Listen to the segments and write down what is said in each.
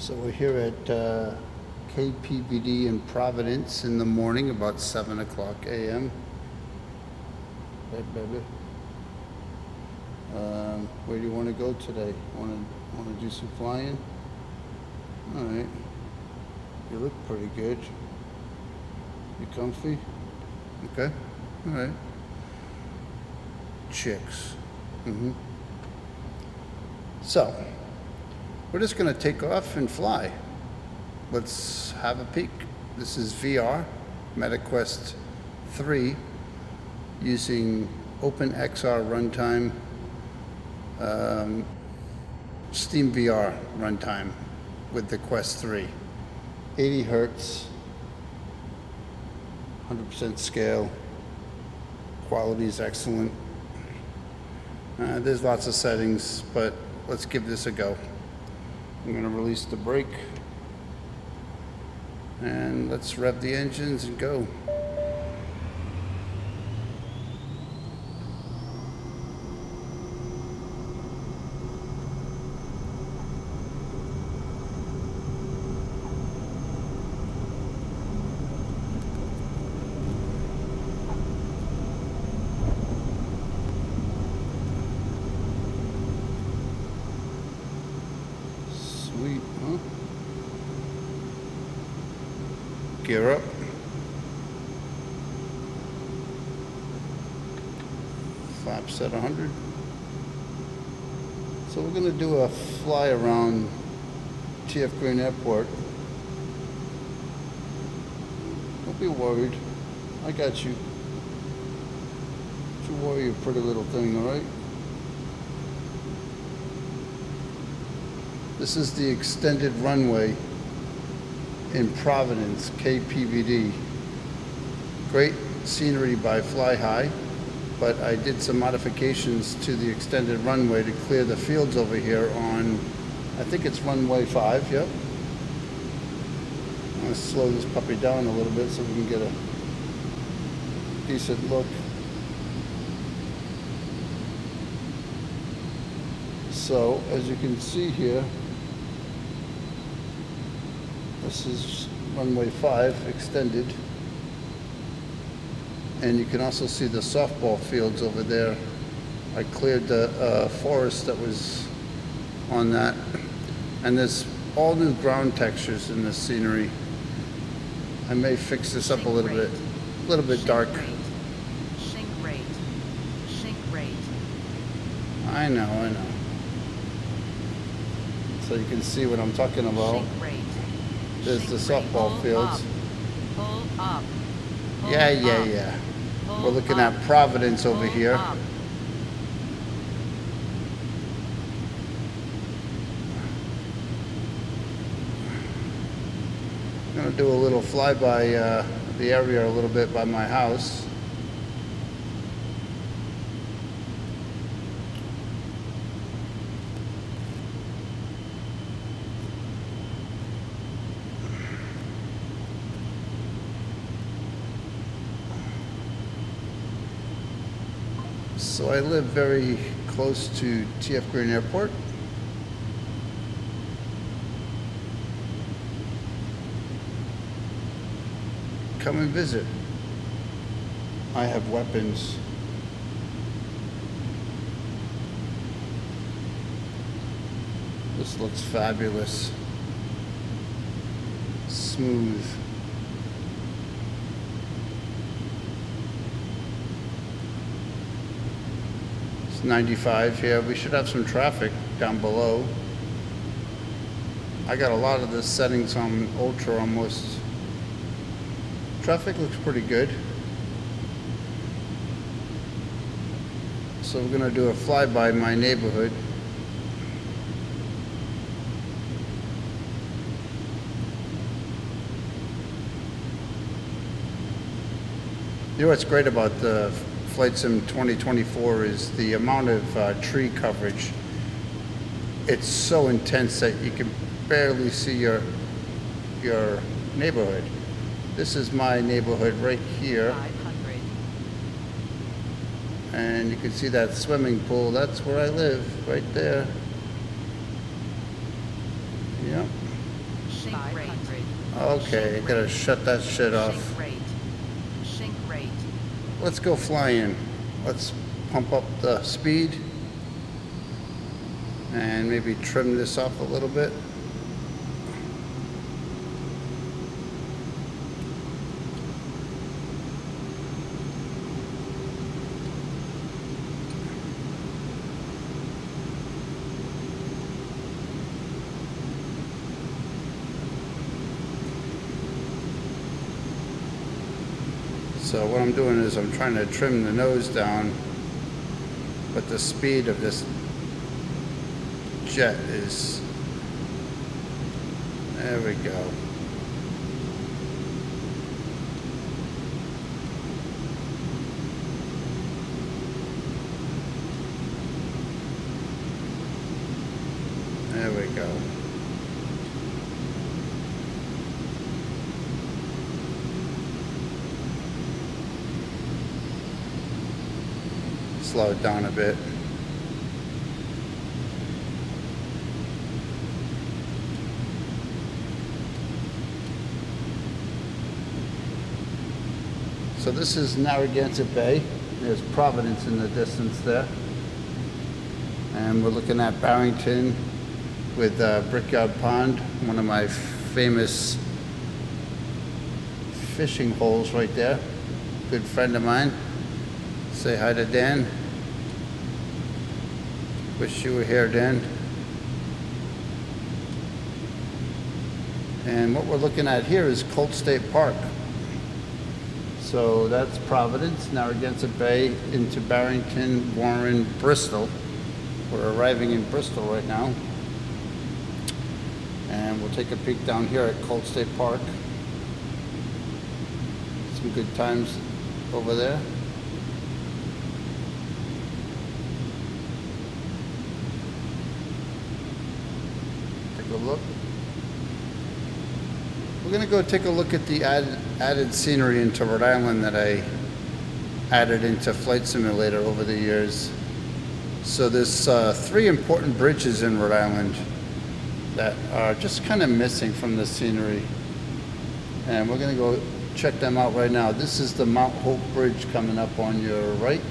So we're here at KPVD in Providence in the morning, about 7 o'clock a.m. Hey, baby. Where do you want to go today? Want to do some flying? All right. You look pretty good. You comfy? Okay. All right. Chicks. So, we're just going to take off and fly. Let's have a peek. This is VR, metaQUEST3, using OpenXR runtime, SteamVR runtime with the Quest 3. 80 hertz, 100% scale, quality is excellent. There's lots of settings, but let's give this a go. I'm going to release the brake and let's rev the engines and go. Sweet, huh? Gear up. Flaps at 100. So we're going to do a fly around TF Green Airport. Don't be worried. I got you. Don't you worry, you pretty little thing, all right? This is the extended runway in Providence, KPVD. Great scenery by Fly High, but I did some modifications to the extended runway to clear the fields over here on, I think it's runway 5, yep. I'm gonna slow this puppy down a little bit so we can get a decent look. So, as you can see here, this is runway 5 extended, and you can also see the softball fields over there. I cleared the forest that was on that, and there's all new ground textures in this scenery. I may fix this up a little bit dark. Sink rate. I know. So you can see what I'm talking about. There's the softball fields. Pull up. Yeah. We're looking at Providence over here. Up. I'm gonna do a little flyby the area a little bit by my house. So I live very close to TF Green Airport. Come and visit. I have weapons. This looks fabulous. Smooth. It's 95 here. We should have some traffic down below. I got a lot of the settings on Ultra almost. Traffic looks pretty good. So we're gonna do a flyby my neighborhood. You know what's great about the Flight Sim 2024 is the amount of tree coverage. It's so intense that you can barely see your neighborhood. This is my neighborhood right here. 500. And you can see that swimming pool. That's where I live, right there. Yep. Sink rate. Okay, I gotta shut that shit off. Sink rate. Sink rate. Let's go flying. Let's pump up the speed and maybe trim this up a little bit. So what I'm doing is I'm trying to trim the nose down, but the speed of this jet is, there we go. There we go. Slow it down a bit. So this is Narragansett Bay. There's Providence in the distance there. And we're looking at Barrington with Brickyard Pond, one of my famous fishing holes right there. Good friend of mine. Say hi to Dan. Wish you were here, Dan. And what we're looking at here is Colt State Park. So that's Providence, Narragansett Bay, into Barrington, Warren, Bristol. We're arriving in Bristol right now. And we'll take a peek down here at Colt State Park. Some good times over there. Take a look. We're going to go take a look at the added scenery into Rhode Island that I added into Flight Simulator over the years. So there's 3 important bridges in Rhode Island that are just kind of missing from the scenery. And we're going to go check them out right now. This is the Mount Hope Bridge coming up on your right.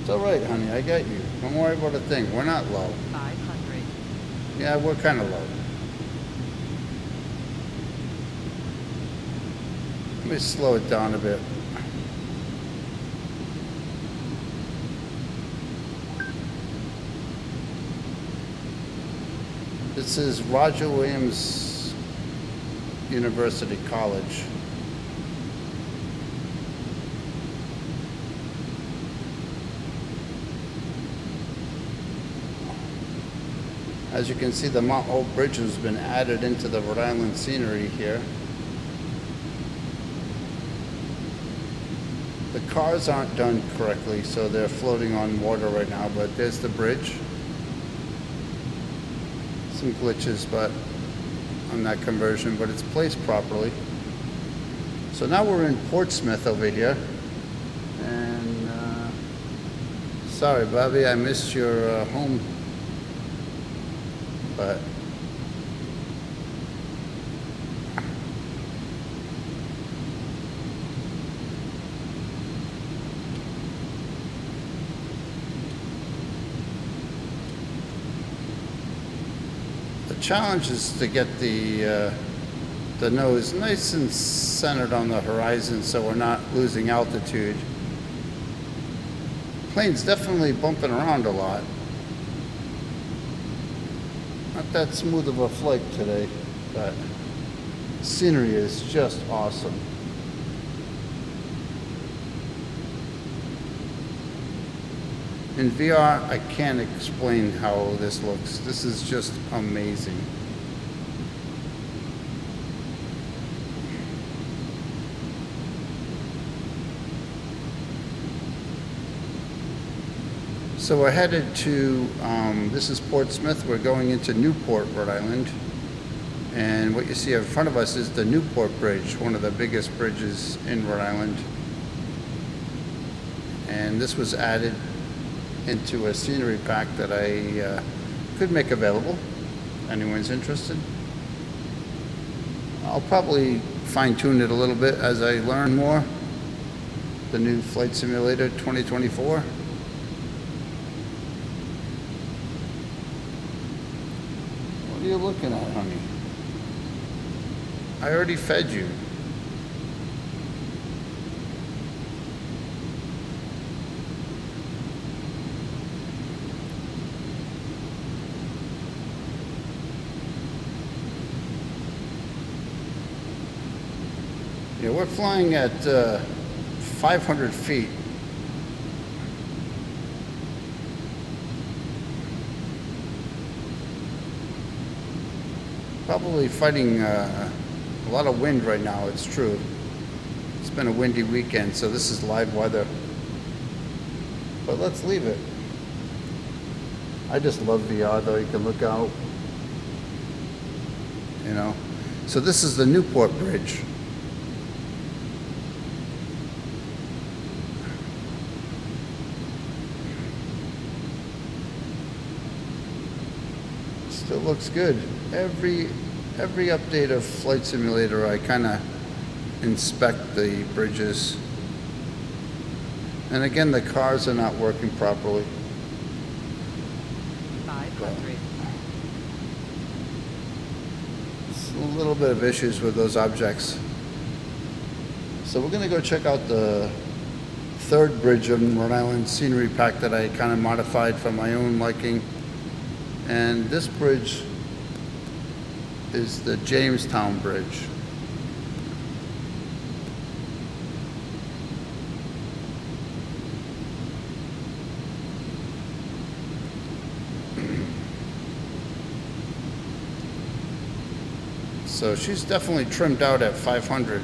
It's all right, honey, I got you. Don't worry about a thing. We're not low. 500. Yeah, we're kind of low. Let me slow it down a bit. This is Roger Williams University College. As you can see, the Mount Hope Bridge has been added into the Rhode Island scenery here. The cars aren't done correctly, so they're floating on water right now, but there's the bridge. Some glitches on that conversion, but it's placed properly. So now we're in Portsmouth over here. And sorry, Bobby, I missed your home. But the challenge is to get the nose nice and centered on the horizon so we're not losing altitude. Plane's definitely bumping around a lot. Not that smooth of a flight today, but scenery is just awesome. In VR, I can't explain how this looks. This is just amazing. So we're headed to, this is Portsmouth. We're going into Newport, Rhode Island. And what you see in front of us is the Newport Bridge, one of the biggest bridges in Rhode Island. And this was added into a scenery pack that I could make available. Anyone's interested? I'll probably fine-tune it a little bit as I learn more. The new Flight Simulator 2024. What are you looking at, honey? I already fed you. Yeah, we're flying at 500 feet. Probably fighting a lot of wind right now, it's true. It's been a windy weekend, so this is live weather. But let's leave it. I just love VR though, you can look out. You know. So this is the Newport Bridge. Still looks good. Every update of Flight Simulator, I kind of inspect the bridges. And again, the cars are not working properly. 500. It's a little bit of issues with those objects. So we're going to go check out the third bridge of Rhode Island scenery pack that I kind of modified for my own liking. And this bridge is the Jamestown Bridge. So she's definitely trimmed out at 500.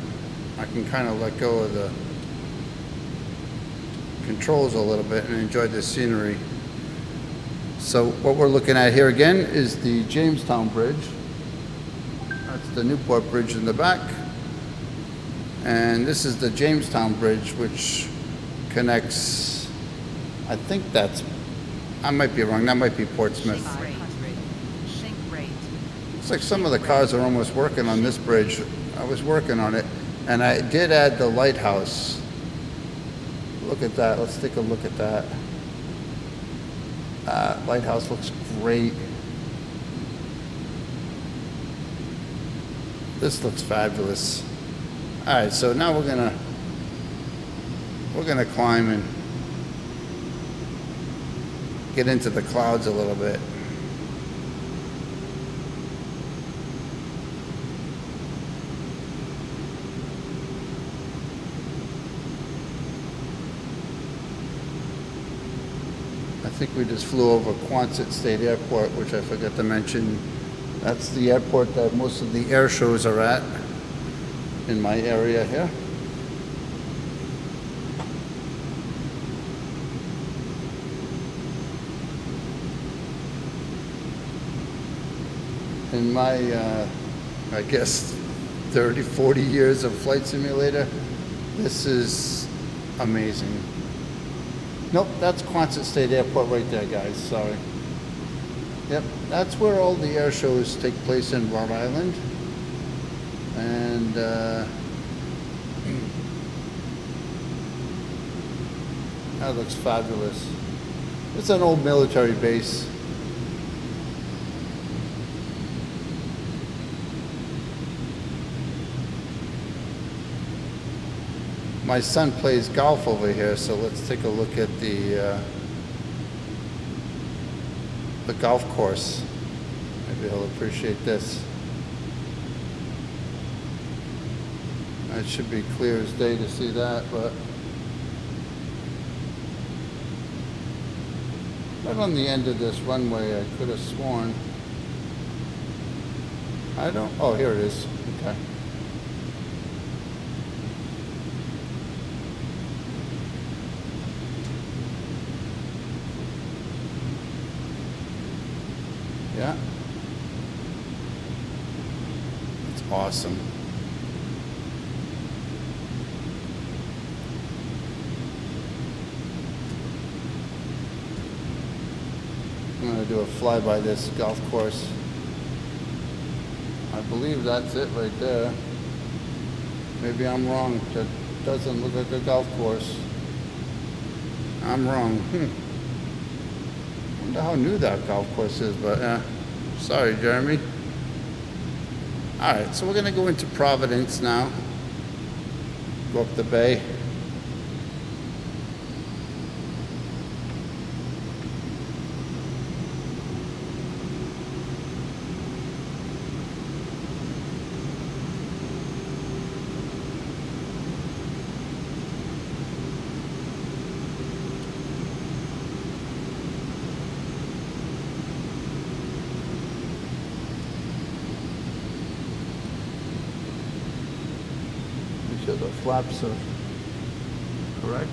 I can kind of let go of the controls a little bit and enjoy the scenery. So what we're looking at here again is the Jamestown Bridge. That's the Newport Bridge in the back. And this is the Jamestown Bridge, which connects, I think that's, I might be wrong, that might be Portsmouth. 500. Sink rate. Looks like some of the cars are almost working on this bridge. I was working on it, and I did add the lighthouse. Look at that, let's take a look at that. Lighthouse looks great. This looks fabulous. All right, so now we're gonna climb and get into the clouds a little bit. I think we just flew over Quonset State Airport, which I forgot to mention. That's the airport that most of the air shows are at in my area here. In my, I guess, 30, 40 years of Flight Simulator, this is amazing. Nope, that's Quonset State Airport right there, guys. Sorry. Yep, that's where all the air shows take place in Rhode Island. And that looks fabulous. It's an old military base. My son plays golf over here, so let's take a look at the golf course. Maybe he'll appreciate this. It should be clear as day to see that, but right on the end of this runway, I could have sworn. I don't, oh, here it is. Okay. Yeah. It's awesome. I'm gonna do a flyby this golf course. I believe that's it right there. Maybe I'm wrong. That doesn't look like a golf course. I'm wrong. Wonder how new that golf course is, but sorry, Jeremy. Alright, so we're gonna go into Providence now. Go up the bay. Make sure the flaps are correct.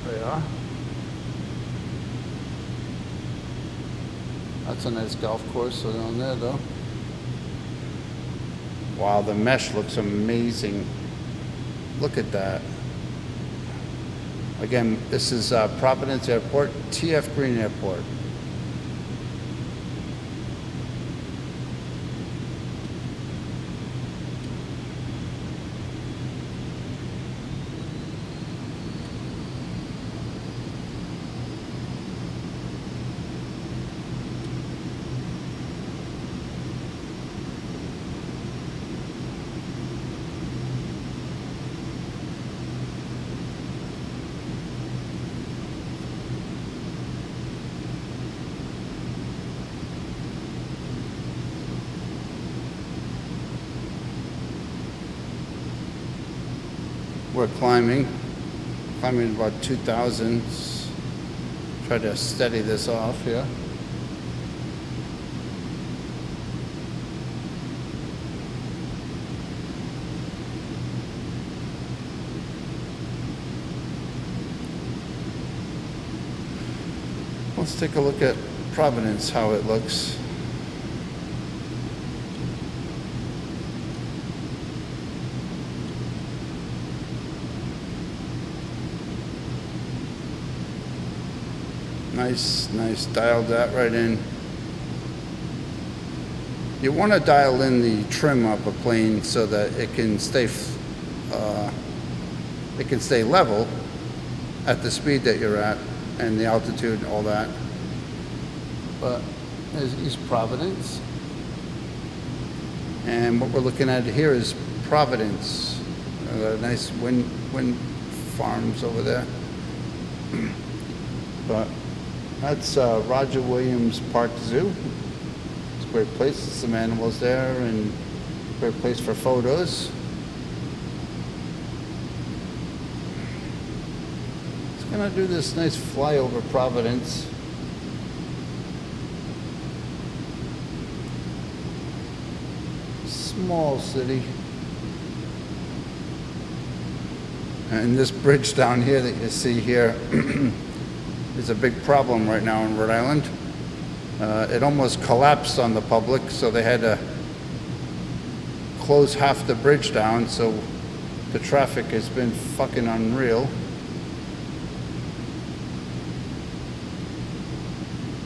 They are. That's a nice golf course down there though. Wow, the mesh looks amazing. Look at that. Again, this is Providence Airport, TF Green Airport. We're climbing about 2,000. Try to steady this off here. Let's take a look at Providence, how it looks. Nice, dialed that right in. You want to dial in the trim of a plane so that it can stay level at the speed that you're at and the altitude and all that. But there's East Providence. And what we're looking at here is Providence. Nice wind farms over there. But that's Roger Williams Park Zoo. It's a great place. There's some animals there and a great place for photos. It's gonna do this nice flyover Providence. Small city. And this bridge down here that you see here is a big problem right now in Rhode Island. It almost collapsed on the public, so they had to close half the bridge down, so the traffic has been fucking unreal.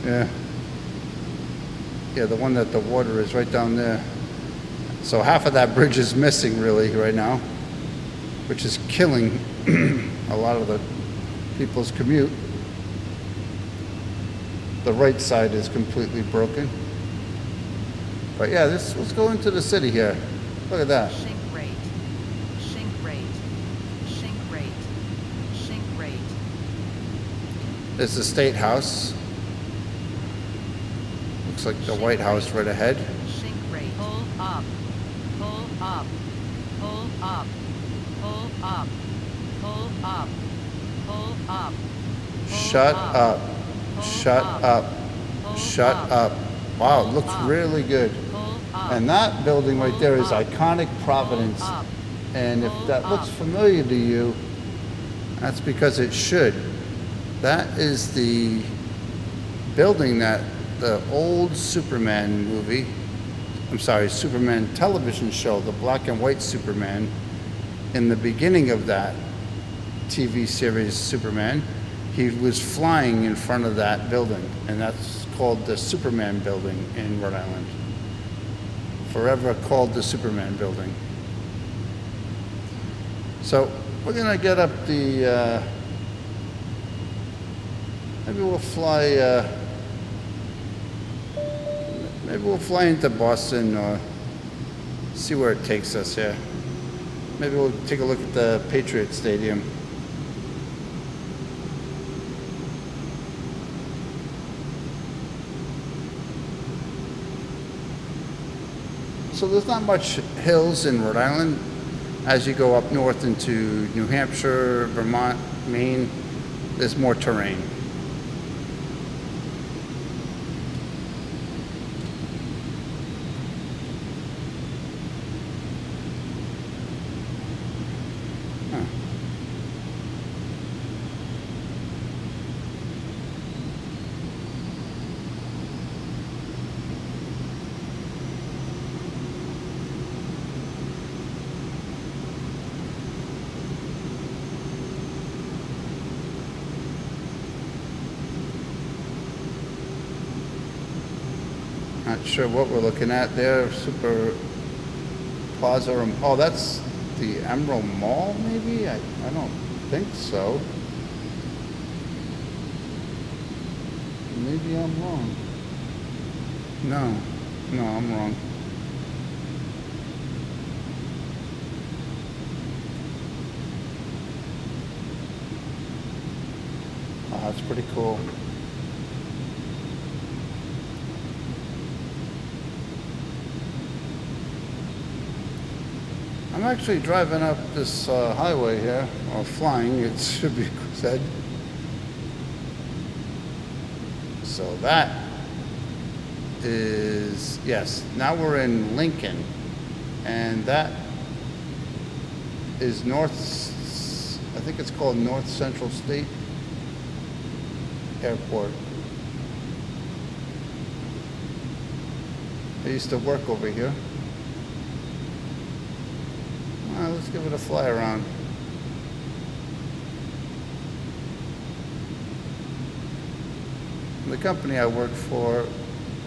Yeah, the one that the water is right down there. So half of that bridge is missing really right now, which is killing a lot of the people's commute. The right side is completely broken. But yeah, let's go into the city here. Look at that. Sink rate. Sink rate. Sink rate. Sink rate. There's the State House. Looks like the White House right ahead. Sink rate. Pull up. Pull up. Pull up. Pull up. Pull up. Pull up. Shut up. Shut up. Shut up. Wow, it looks really good. And that building right there is iconic Providence. And if that looks familiar to you, that's because it should. That is the building that the old Superman movie, Superman television show, the black and white Superman, in the beginning of that TV series Superman, He was flying in front of that building, and that's called the Superman Building in Rhode Island. Forever called the Superman Building. So we're gonna get up the, maybe we'll fly into Boston or see where it takes us here. Maybe we'll take a look at the Patriot Stadium. So there's not much hills in Rhode Island. As you go up north into New Hampshire, Vermont, Maine, there's more terrain. Huh. Not sure what we're looking at there. Super Plaza. Oh, that's the Emerald Mall, maybe? I don't think so. Maybe I'm wrong. No, I'm wrong. Oh, that's pretty cool. I'm actually driving up this highway here, or flying, it should be said. So that is, yes, now we're in Lincoln, and that is I think it's called North Central State Airport. I used to work over here. Let's give it a fly around. The company I worked for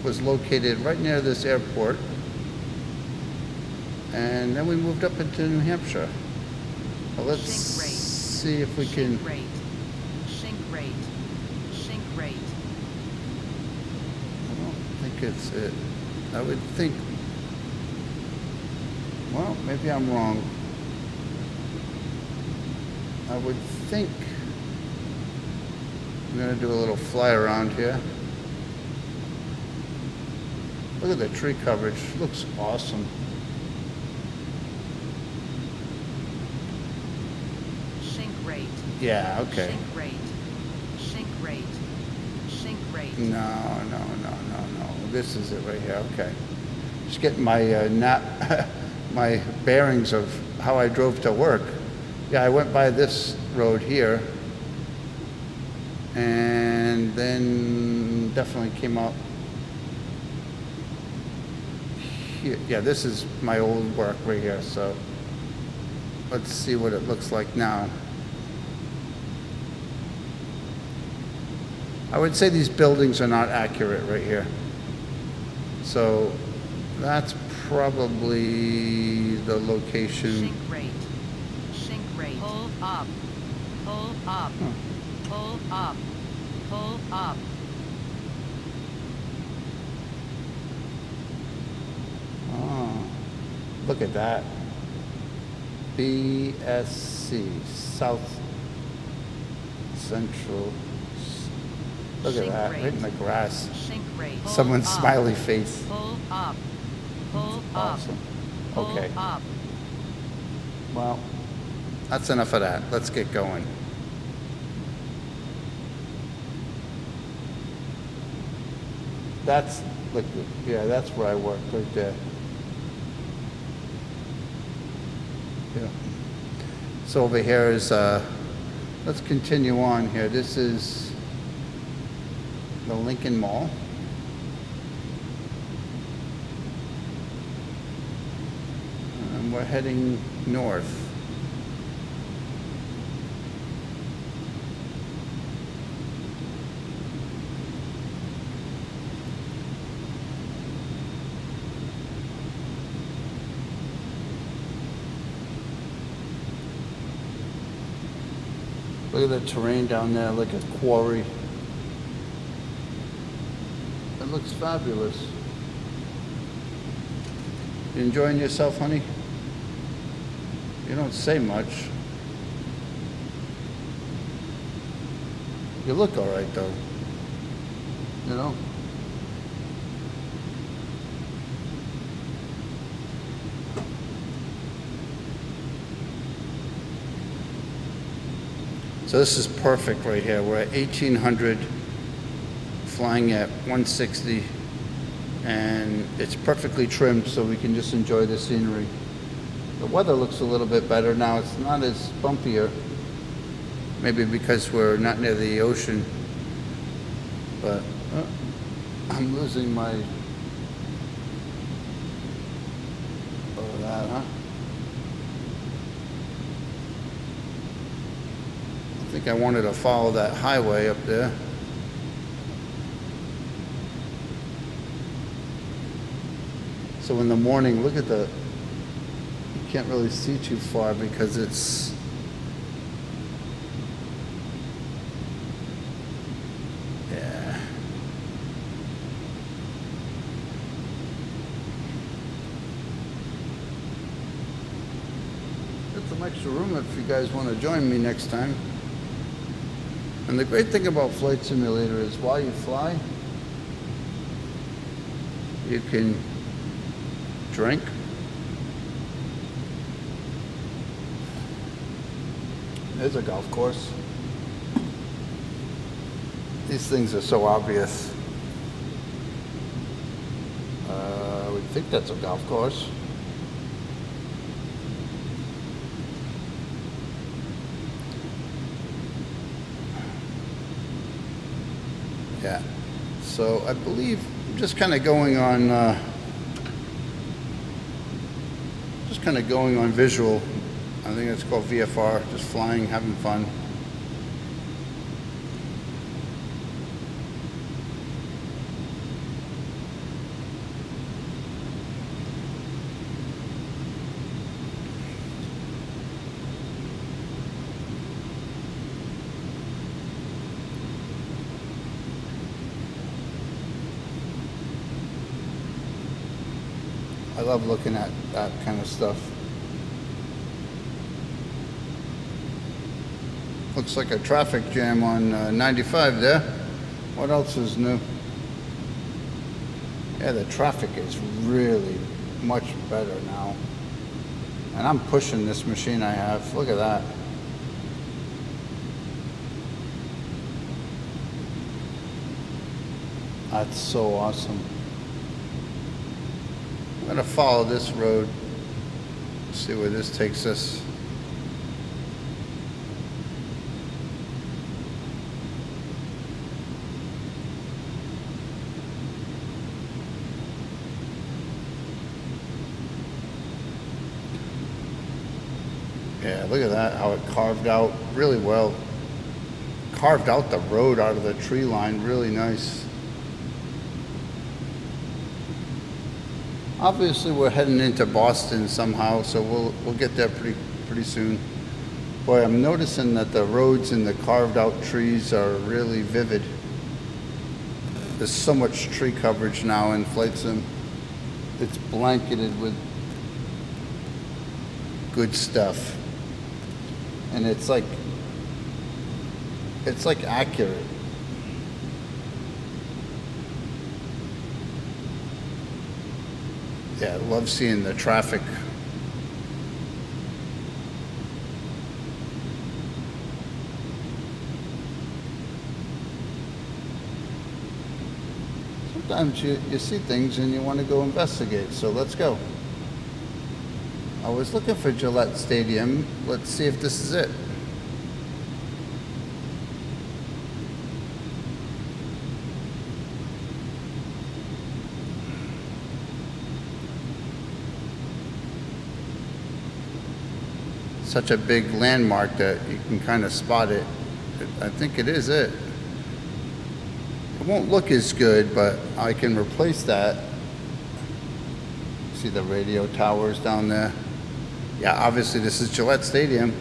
was located right near this airport, and then we moved up into New Hampshire. Well, let's see if we can. Sink rate. I don't think it's it. I would think. Well, maybe I'm wrong. I would think I'm going to do a little fly around here. Look at the tree coverage. Looks awesome. Sink rate. Yeah, okay. Sink rate. No. This is it right here. Okay. Just getting my my bearings of how I drove to work. Yeah, I went by this road here, and then definitely came out here. Yeah, this is my old work right here, so let's see what it looks like now. I would say these buildings are not accurate right here. So that's probably the location. Sink rate. Pull up. Huh. Pull up. Oh, look at that. BSC, South Central. Look at that, right in the grass. Sink rate. Someone's smiley face. Pull up. Awesome. Okay. Pull up. Well, that's enough of that. Let's get going. That's liquid. Yeah, that's where I work, right there. Yeah. So over here is, let's continue on here. This is the Lincoln Mall. And we're heading north. Look at the terrain down there, like a quarry. It looks fabulous. You enjoying yourself, honey? You don't say much. You look all right, though. You know? So this is perfect right here. We're at 1800, flying at 160, and it's perfectly trimmed so we can just enjoy the scenery. The weather looks a little bit better now. It's not as bumpier, maybe because we're not near the ocean, but I'm losing my, oh, that, huh? I think I wanted to follow that highway up there. So in the morning, look at the, you can't really see too far because it's, yeah. Got some extra room if you guys want to join me next time. And the great thing about Flight Simulator is while you fly, you can drink. There's a golf course. These things are so obvious. I would think that's a golf course. Yeah, so I believe I'm just kind of going on visual. I think it's called VFR, just flying, having fun. I love looking at that kind of stuff. Looks like a traffic jam on 95 there. What else is new? Yeah, the traffic is really much better now. And I'm pushing this machine I have. Look at that. That's so awesome. I'm gonna follow this road, see where this takes us. Yeah, look at that, how it carved out really well. Carved out the road out of the tree line, really nice. Obviously, we're heading into Boston somehow, so we'll get there pretty soon. Boy, I'm noticing that the roads and the carved out trees are really vivid. There's so much tree coverage now in Flight Sim. It's blanketed with good stuff, and it's like accurate. Yeah, I love seeing the traffic. Sometimes you see things and you want to go investigate, so let's go. I was looking for Gillette Stadium. Let's see if this is it. Such a big landmark that you can kind of spot it. I think it is it. It won't look as good, but I can replace that. See the radio towers down there? Yeah, obviously this is Gillette Stadium.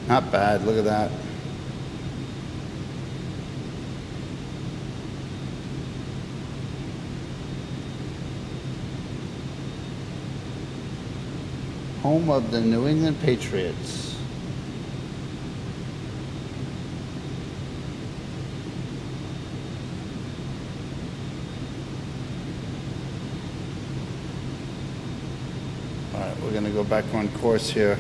Not bad, look at that. Home of the New England Patriots. All right, we're gonna go back on course here.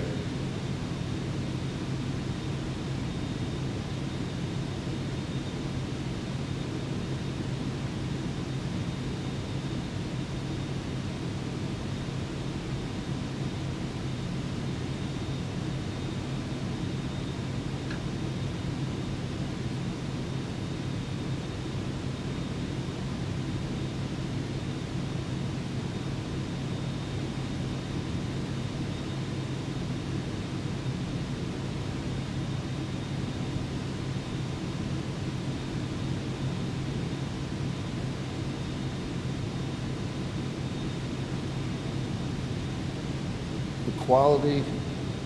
The quality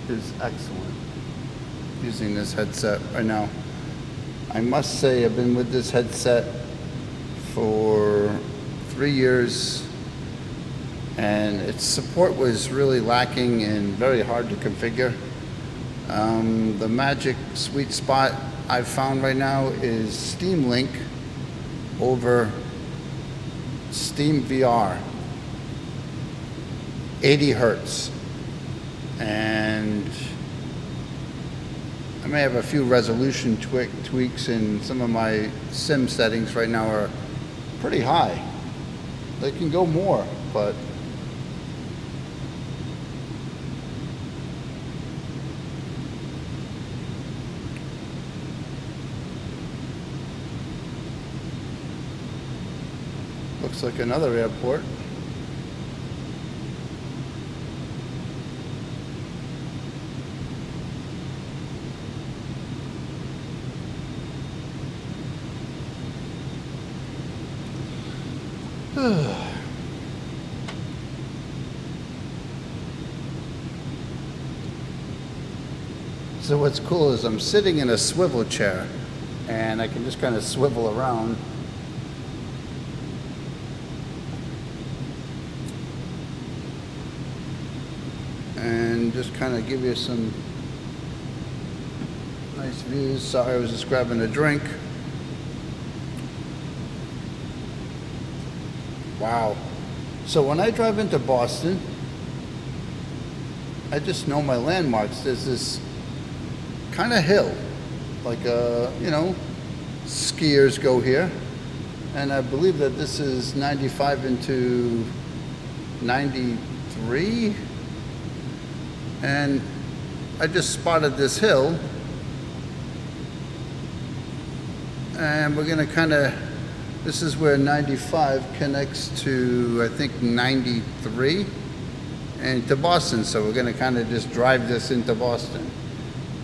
is excellent using this headset right now. I must say I've been with this headset for 3 years and its support was really lacking and very hard to configure. The magic sweet spot I've found right now is SteamLink over SteamVR, 80 hertz. And I may have a few resolution tweaks, and some of my sim settings right now are pretty high. They can go more, but looks like another airport. So what's cool is I'm sitting in a swivel chair and I can just kind of swivel around. And just kind of give you some nice views. Sorry, I was just grabbing a drink. Wow. So when I drive into Boston, I just know my landmarks. There's this kind of hill, like you know, skiers go here. And I believe that this is 95 into 93. And I just spotted this hill. And we're gonna kind of, this is where 95 connects to, I think, 93 and to Boston. So we're going to kind of just drive this into Boston.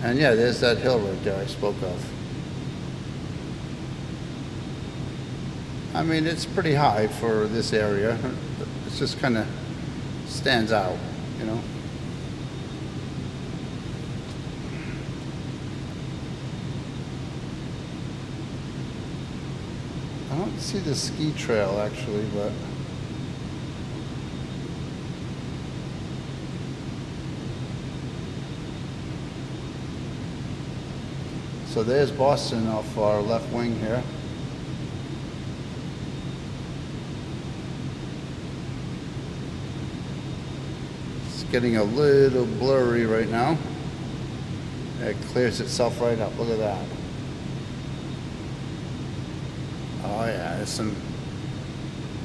And yeah, there's that hill right there I spoke of. I mean, it's pretty high for this area. It just kind of stands out, you know. I don't see the ski trail actually, but so there's Boston off our left wing here. It's getting a little blurry right now. It clears itself right up. Look at that. Oh yeah, there's some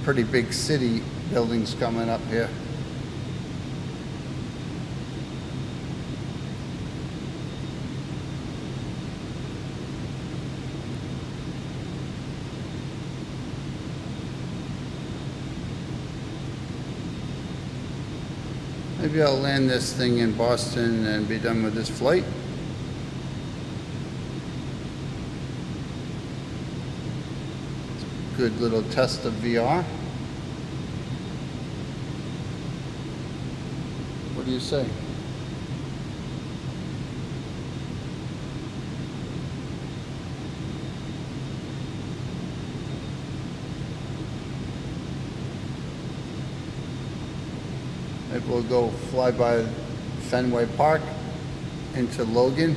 pretty big city buildings coming up here. Maybe I'll land this thing in Boston and be done with this flight. Good little test of VR. What do you say? It will go fly by Fenway Park into Logan.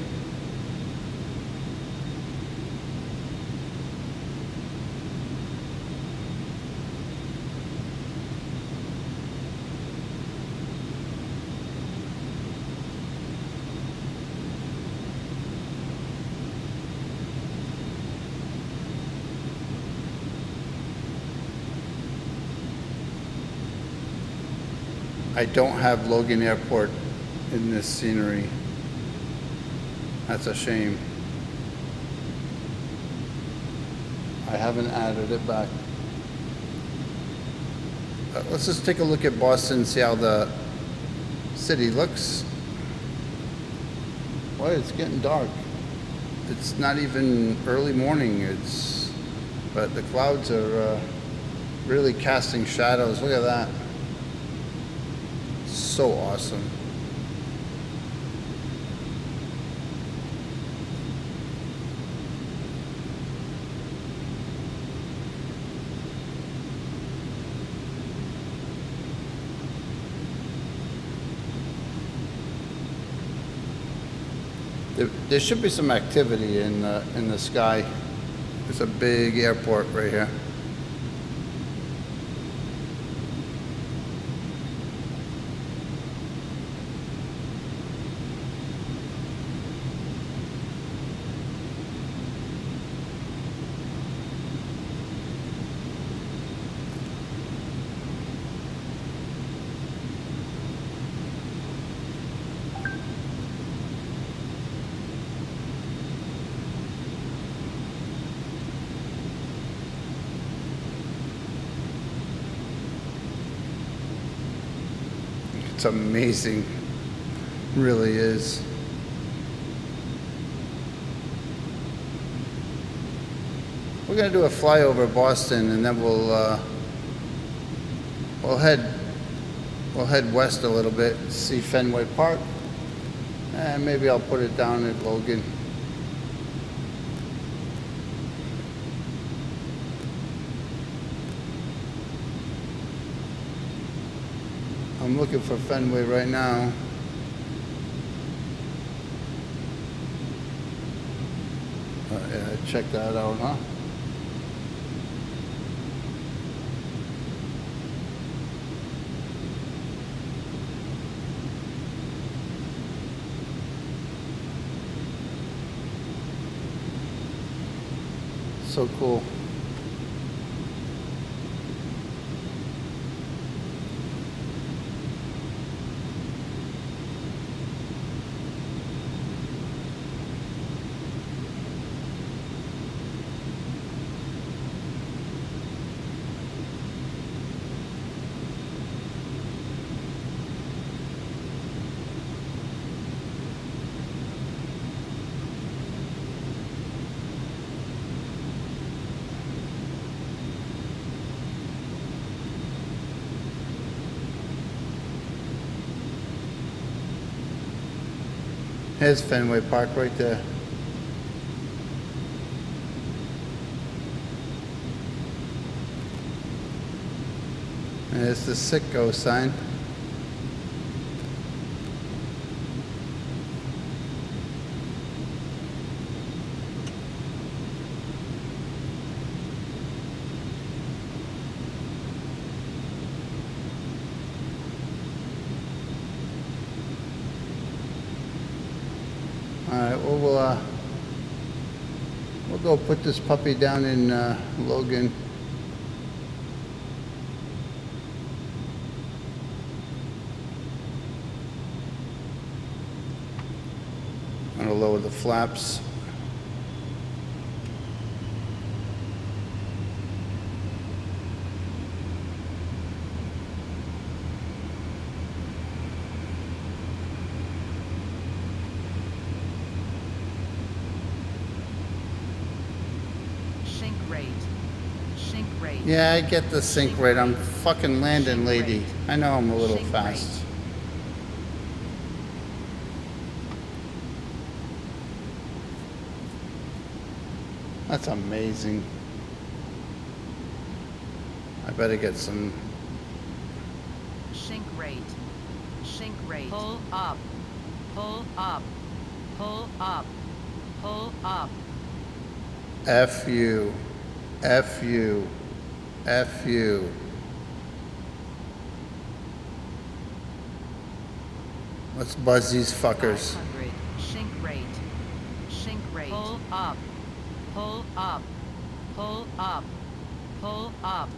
I don't have Logan Airport in this scenery. That's a shame. I haven't added it back. Let's just take a look at Boston, see how the city looks. Boy, it's getting dark. It's not even early morning. But the clouds are really casting shadows. Look at that. So awesome. There should be some activity in the sky. There's a big airport right here. It's amazing, really is. We're gonna do a flyover Boston, and then we'll head west a little bit, see Fenway Park, and maybe I'll put it down at Logan. I'm looking for Fenway right now. Yeah, check that out, huh? So cool. Here's Fenway Park right there. And there's the Sitco sign. Alright, well, we'll go put this puppy down in Logan. I'm gonna lower the flaps. Yeah, I get the sync rate. I'm fucking landing, lady. I know I'm a little fast. That's amazing. I better get some. Sync rate. Sink rate. Pull up. Pull up. Pull up. Pull up. F you. F you. F you. Let's buzz these fuckers. 500. Sink rate. Sink rate. Pull up. Pull up. Pull up. Pull up.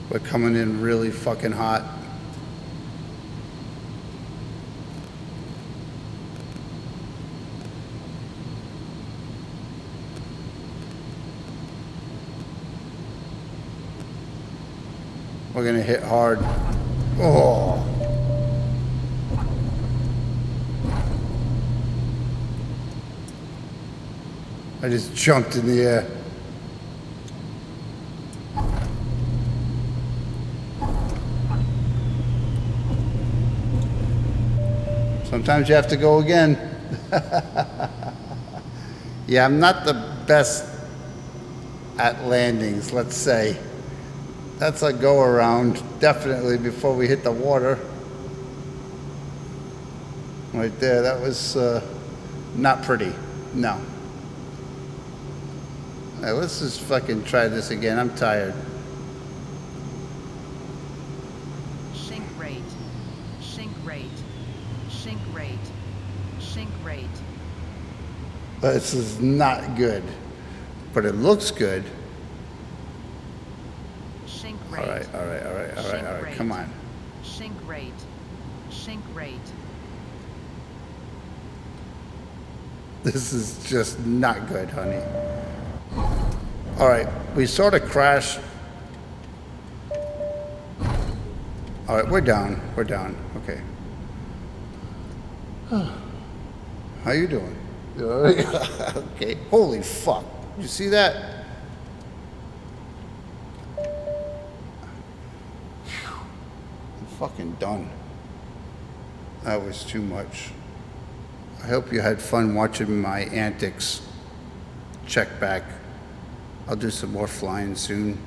We're coming in really fucking hot. We're gonna hit hard. Oh. I just jumped in the air. Sometimes you have to go again. Yeah, I'm not the best at landings, let's say. That's a go around, definitely, before we hit the water. Right there, that was not pretty, no. All right, let's just fucking try this again, I'm tired. Sink rate. Sink rate. Sink rate. Sink rate. This is not good, but it looks good. Sink All rate. right, all right, all right, all right, all right, come on. Sink rate. Sink rate. This is just not good, honey. All right, we sort of crashed. All right, we're down, okay. How you doing? You all right? Okay, holy fuck, you see that? I'm fucking done. That was too much. I hope you had fun watching my antics. Check back. I'll do some more flying soon.